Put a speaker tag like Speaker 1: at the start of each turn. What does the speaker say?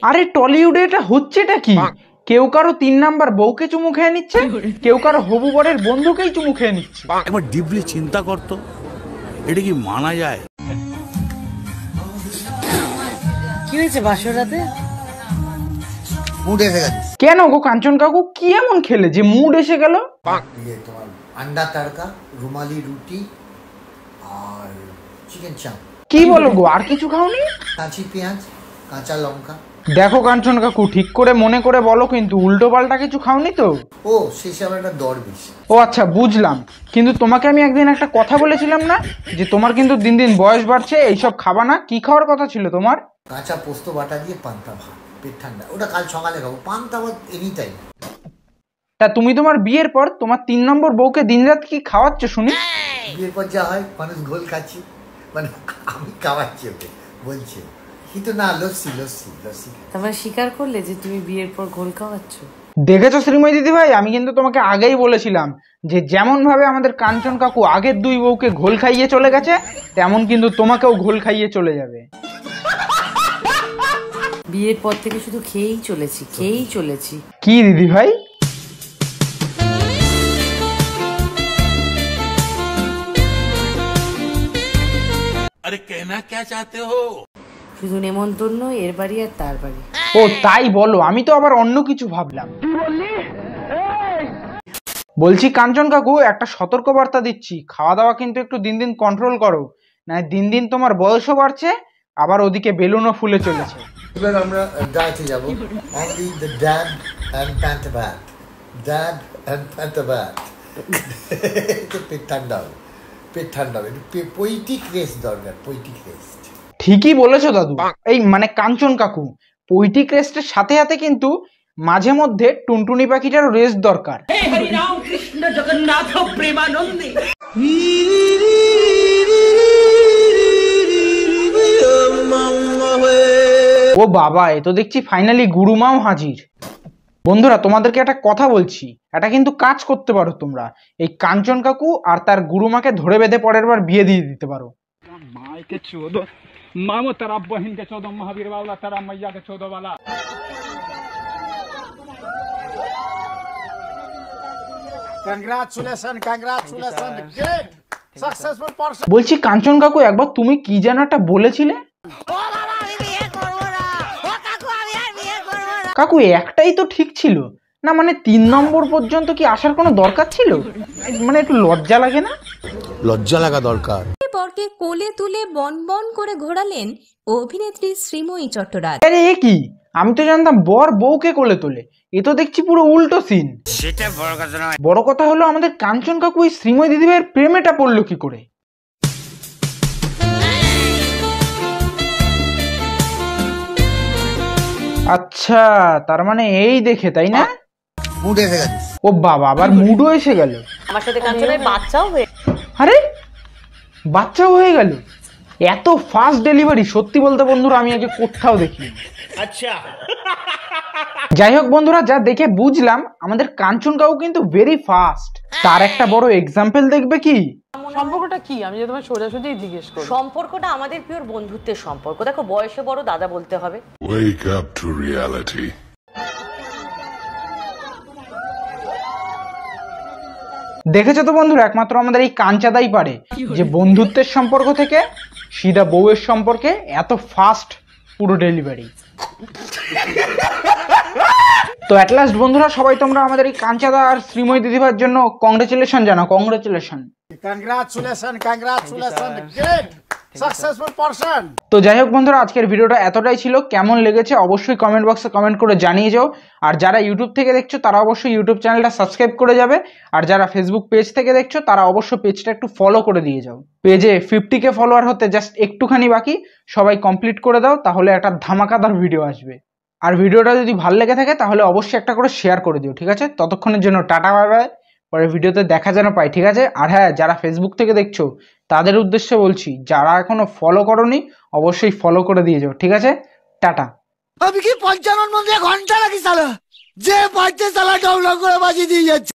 Speaker 1: আরে টলিউডে এটা হচ্ছেটা কি? কেউ কারো 3 নাম্বার বউকে চুমু খেয়ে নিচ্ছে, কেউ কারো হবু বরের বন্ধুকেই চুমু খেয়ে নিচ্ছে।
Speaker 2: একবার ডিপলি চিন্তা করতো, এটা কি মানা যায়?
Speaker 3: কি হয়েছে বাসরাতে?
Speaker 4: মুড এসে গেছে।
Speaker 1: কেন গো কাঞ্চন কাকু, কি এমন খেলে যে মুড এসে গেল?
Speaker 4: তোমার আন্ডা তড়কা, রুমালি রুটি আর চিকেন চাপ।
Speaker 1: কি বলো গো, আর কিছু খাওনি?
Speaker 4: কাঁচি পেঁয়াজ, কাঁচা লঙ্কা।
Speaker 1: দেখো কাঞ্চন কাকু, ঠিক করে মনে করে বলো কিন্তু, উল্টো পাল্টা কিছু খাওনি তো?
Speaker 4: ও শেষে আমার একটা দরবেশ।
Speaker 1: ও আচ্ছা, বুঝলাম। কিন্তু তোমাকে আমি একদিন একটা কথা বলেছিলাম না, যে তোমার কিন্তু দিন দিন বয়স বাড়ছে, এইসব খাবা না। কি খাওয়ার কথা ছিল তোমার?
Speaker 4: কাঁচা পোস্ত বাটা দিয়ে পান্তা ভাত, পেট ঠান্ডা। ওটা কাল সকালে খাবো। পান্তা ভাত এনি টাইম।
Speaker 1: তা তুমি তোমার বিয়ের পর তোমার 3 নম্বর বউকে দিনরাত কি খাওয়াচ্ছ শুনি?
Speaker 4: বিয়ের পর যা হয়, মানুষ ঘোল খাচ্ছি, মানে আমি খাওয়াচ্ছি ওকে, বলছে কিন্তু না, লস্যি লস্যি লস্যি।
Speaker 3: তারপরে স্বীকার করলে যে তুমি বিয়ের পর ঘোল খাওয়াচ্ছ।
Speaker 1: দেখেছো শ্রীময়ী দিদি ভাই, আমি কিন্তু তোমাকে আগেই বলেছিলাম যে যেমন ভাবে আমাদের কাঞ্চন কাকু আগের 2 বউকে ঘোল খাইয়ে চলে গেছে, তেমন কিন্তু তোমাকেও ঘোল খাইয়ে চলে যাবে।
Speaker 3: বিয়ের পর থেকে শুধু খেয়েই চলেছি।
Speaker 1: কি দিদি ভাই?
Speaker 2: আরে কেনা কে চাতে হো?
Speaker 3: শুধু নেমন্তন্ন, এর বাড়ি আর তার বাড়ি।
Speaker 1: ও তাই বলো, আমি তো আবার অন্য কিছু ভাবলাম। বলছি কাঞ্চন কাকু, একটা সতর্কবার্তা দিচ্ছি, খাওয়া দাওয়া কিন্তু একটু দিন দিন কন্ট্রোল করো, না দিন দিন তোমার বয়সও বাড়ছে, আবার ওদিকে বেলুনও ফুলে চলেছে।
Speaker 4: এবার আমরা ডায়েটে যাব। অনলি দ্য ড্যাড অ্যান্ড প্যান্টা ভাত, ড্যাড অ্যান্ড প্যান্টা ভাত। পেট ঠান্ডা হবে, পেট ঠান্ডা হবে। একটু পৈটিক রেস্ট দরকার, পৈটিক রেস্ট।
Speaker 1: ঠিকই বলেছো দাদু। এই মানে কাঞ্চন কাকু, পৈটিক রেস্টের সাথে সাথে কিন্তু মাঝে মধ্যে টুনটুনি পাখিটারও রেস্ট দরকার।
Speaker 3: কৃষ্ণ জগন্নাথ প্রেমানন্দে।
Speaker 1: ও বাবা, এ তো দেখছি ফাইনালি গুরুমাও হাজির। বন্ধুরা, তোমাদেরকে একটা কথা বলছি, এটা কিন্তু কাজ করতে পারো তোমরা। এই কাঞ্চন কাকু আর তার গুরুমাকে ধরে বেঁধে পরের বার বিয়ে দিয়ে দিতে পারো।
Speaker 5: मायके 14 मामो तेरा बहन के 14 महावीर वाला तेरा मैया के 14 वाला।
Speaker 6: Congratulations, great successful person.
Speaker 1: বলছি কাঞ্চন কাকু, একবার তুমি কি যেন একটা বলেছিলে? কাকু একটাই তো ঠিক ছিল না, মানে 3 নম্বর পর্যন্ত কি আসার কোনো দরকার ছিল? মানে একটু লজ্জা লাগে না?
Speaker 2: লজ্জা লাগা দরকার।
Speaker 7: বরকে কোলে তুলে বনবন করে ঘোরালেন অভিনেত্রী শ্রীময়ী চট্টরাজ।
Speaker 1: আরে এ কি, আমি তো জানতাম বর বউকে কোলে তোলে, এ তো দেখছি পুরো উল্টো সিন।
Speaker 2: সেটা বড় কথা নয়,
Speaker 1: বড় কথা হলো আমাদের কাঞ্চন কাকু এই শ্রীময়ী দিদিভাইয়ের প্রেমেটা পড়লো কি করে? আচ্ছা, তার মানে এই দেখে, তাই না?
Speaker 4: মুড এসে গেছে।
Speaker 1: ও বাবা, আবার মুডও এসে গেল।
Speaker 3: আমার সাথে কাঞ্চনের বাচ্চাও হয়ে।
Speaker 1: আরে বাচ্চাও হয়ে গেল? এত ফাস্ট ডেলিভারি সত্যি বলতে বন্ধুরা আমি আগে কোথাও দেখিনি।
Speaker 2: আচ্ছা
Speaker 1: যাই হোক বন্ধুরা, যা দেখে বুঝলাম আমাদের কাঞ্চন কাকু কিন্তু ভেরি ফাস্ট। তার একটা বড় এক্সাম্পল দেখবে কি?
Speaker 3: সম্পর্কটা কি, আমি যে তোমার সোজাসুজি জিজ্ঞেস করি। সম্পর্কটা আমাদের পিওর বন্ধুত্বের সম্পর্ক। দেখো, বয়সে বড় দাদা বলতে হবে।
Speaker 8: Wake up to reality.
Speaker 1: দেখেছো তো বন্ধুরা, একমাত্র আমাদের এই কাঞ্চাদাই পারে যে বন্ধুত্বের সম্পর্ক থেকে সিধা বউয়ের সম্পর্কে এত ফাস্ট পুরো ডেলিভারি। তো অ্যাট লাস্ট বন্ধুরা, সবাই তোমরা আমাদের এই কাঞ্চাদা আর শ্রীময়ী দিদিভাইয়ের জন্য কংগ্রেচুলেশন জানাও। Congratulation.
Speaker 6: Congratulations, great successful person.
Speaker 1: তো যাই হোক বন্ধুরা, আজকের ভিডিওটা এতটাই ছিল। কেমন লেগেছে অবশ্যই কমেন্ট বক্সে কমেন্ট করে জানিয়ে যাও। আর যারা ইউটিউব থেকে দেখছো তারা অবশ্যই ইউটিউব চ্যানেলটা সাবস্ক্রাইব করে যাবে। আর যারা ফেসবুক পেজ থেকে দেখছো তারা অবশ্যই পেজটা একটু ফলো করে দিয়ে যাও। পেজে 50K ফলোয়ার হতে জাস্ট একটুখানি বাকি, সবাই কমপ্লিট করে দাও, তাহলে একটা ধামাকাদার ভিডিও আসবে। আর ভিডিওটা যদি ভালো লেগে থাকে তাহলে অবশ্যই একটা করে শেয়ার করে দিও, ঠিক আছে? ততক্ষণের জন্য টাটা, বাই বাই। পরের ভিডিওতে দেখা যেন পাই, ঠিক আছে? আর হ্যাঁ, যারা ফেসবুক থেকে দেখছো তাদের উদ্দেশ্যে বলছি, যারা এখনো ফলো করোনি অবশ্যই ফলো করে দিয়ে যাও, ঠিক আছে? টাটা।
Speaker 4: আমি কি 55 মধ্যে ঘন্টা লাগি সালা, যে বাজছে সালা ডাউনলোড করে বাজিয়ে দিয়ে যাচ্ছে।